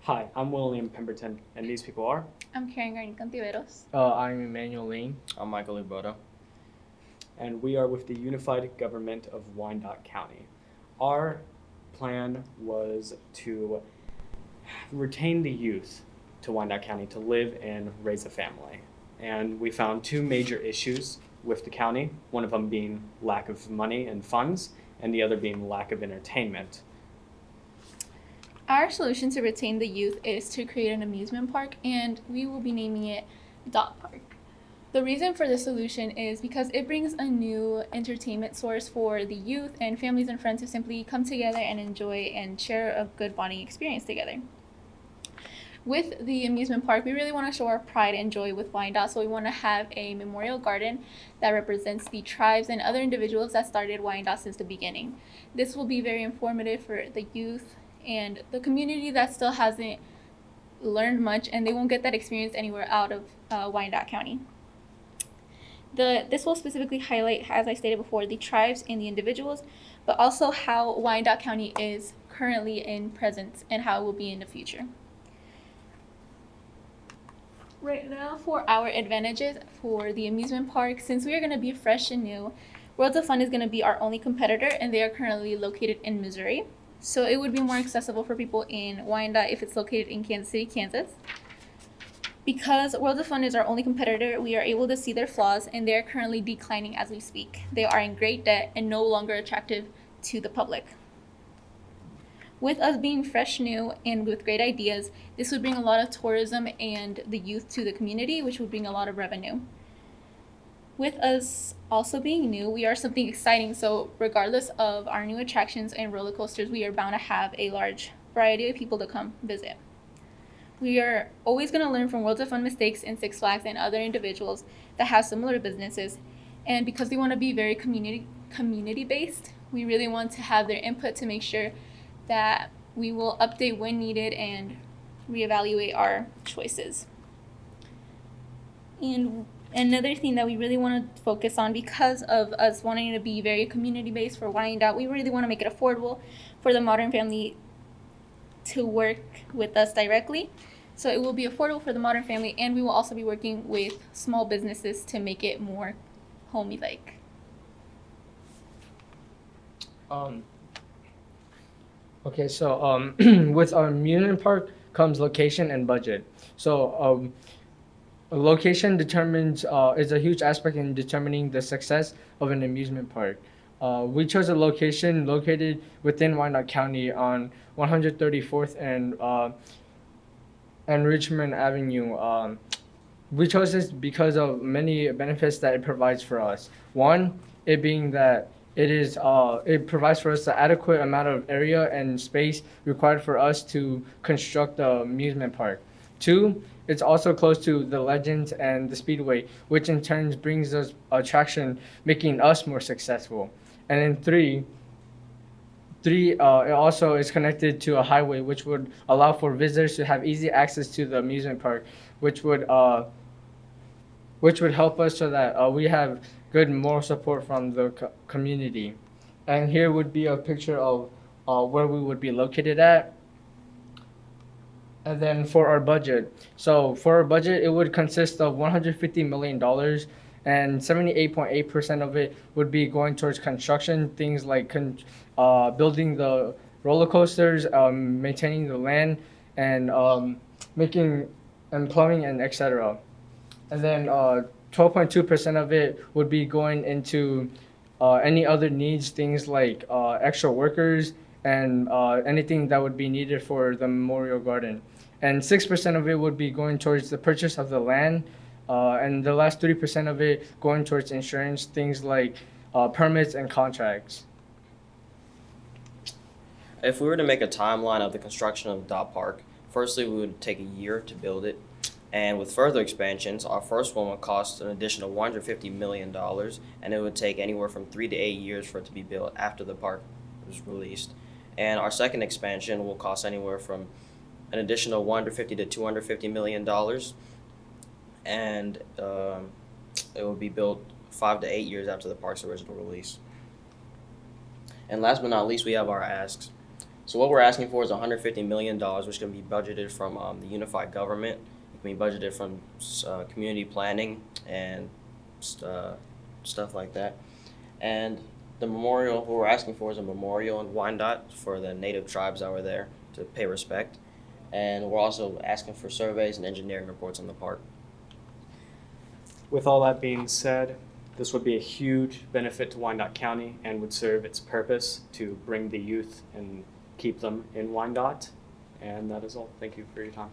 Hi, I'm William Pemberton, and these people are. I'm Karen Garni Cantiveros. I'm Emmanuel Lane. I'm Michael Uboto. And we are with the Unified Government of Wyandotte County. Our plan was to retain the youth to Wyandotte County to live and raise a family. And we found two major issues with the county, one of them being lack of money and funds, and the other being lack of entertainment. Our solution to retain the youth is to create an amusement park, and we will be naming it Dot Park. The reason for this solution is because it brings a new entertainment source for the youth and families and friends to simply come together and enjoy and share a good bonding experience together. With the amusement park, we really want to show our pride and joy with Wyandotte, so we want to have a memorial garden that represents the tribes and other individuals that started Wyandotte since the beginning. This will be very informative for the youth and the community that still hasn't learned much, and they won't get that experience anywhere out of Wyandotte County. This will specifically highlight, as I stated before, the tribes and the individuals, but also how Wyandotte County is currently in presence and how it will be in the future. Right now, for our advantages for the amusement park, since we are going to be fresh and new, Worlds of Fun is going to be our only competitor, and they are currently located in Missouri. So it would be more accessible for people in Wyandotte if it's located in Kansas City, Kansas. Because Worlds of Fun is our only competitor, we are able to see their flaws, and they are currently declining as we speak. They are in great debt and no longer attractive to the public. With us being fresh, new, and with great ideas, this would bring a lot of tourism and the youth to the community, which would bring a lot of revenue. With us also being new, we are something exciting, so regardless of our new attractions and roller coasters, we are bound to have a large variety of people to come visit. We are always going to learn from Worlds of Fun mistakes in Six Flags and other individuals that have similar businesses, and because we want to be very community-based, we really want to have their input to make sure that we will update when needed and reevaluate our choices. And another thing that we really want to focus on, because of us wanting to be very community-based for Wyandotte, we really want to make it affordable for the modern family to work with us directly. So it will be affordable for the modern family, and we will also be working with small businesses to make it more homey-like. Okay, so with our amusement park comes location and budget. So a location determines is a huge aspect in determining the success of an amusement park. We chose a location located within Wyandotte County on 134th and Richmond Avenue. We chose this because of many benefits that it provides for us. One, it being that it provides for us the adequate amount of area and space required for us to construct the amusement park. Two, it's also close to the Legends and the Speedway, which in turn brings us attraction, making us more successful. And then three, it also is connected to a highway, which would allow for visitors to have easy access to the amusement park, which would help us so that we have good moral support from the community. And here would be a picture of where we would be located at. And then for our budget, it would consist of $150 million, and 78.8% of it would be going towards construction, things like building the roller coasters, maintaining the land, and making and plumbing and etc. And then 12.2% of it would be going into any other needs, things like extra workers and anything that would be needed for the memorial garden. And 6% of it would be going towards the purchase of the land, and the last 3% of it going towards insurance, things like permits and contracts. If we were to make a timeline of the construction of Dot Park, firstly, we would take a year to build it. And with further expansions, our first one would cost an additional $150 million, and it would take anywhere from 3 to 8 years for it to be built after the park was released. And our second expansion will cost anywhere from an additional $150 to $250 million, and it will be built 5 to 8 years after the park's original release. And last but not least, we have our asks. So what we're asking for is $150 million, which can be budgeted from the unified government. It can be budgeted from community planning and stuff like that. And the memorial, what we're asking for is a memorial in Wyandotte for the native tribes that were there to pay respect. And we're also asking for surveys and engineering reports on the park. With all that being said, this would be a huge benefit to Wyandotte County and would serve its purpose to bring the youth and keep them in Wyandotte. And that is all. Thank you for your time.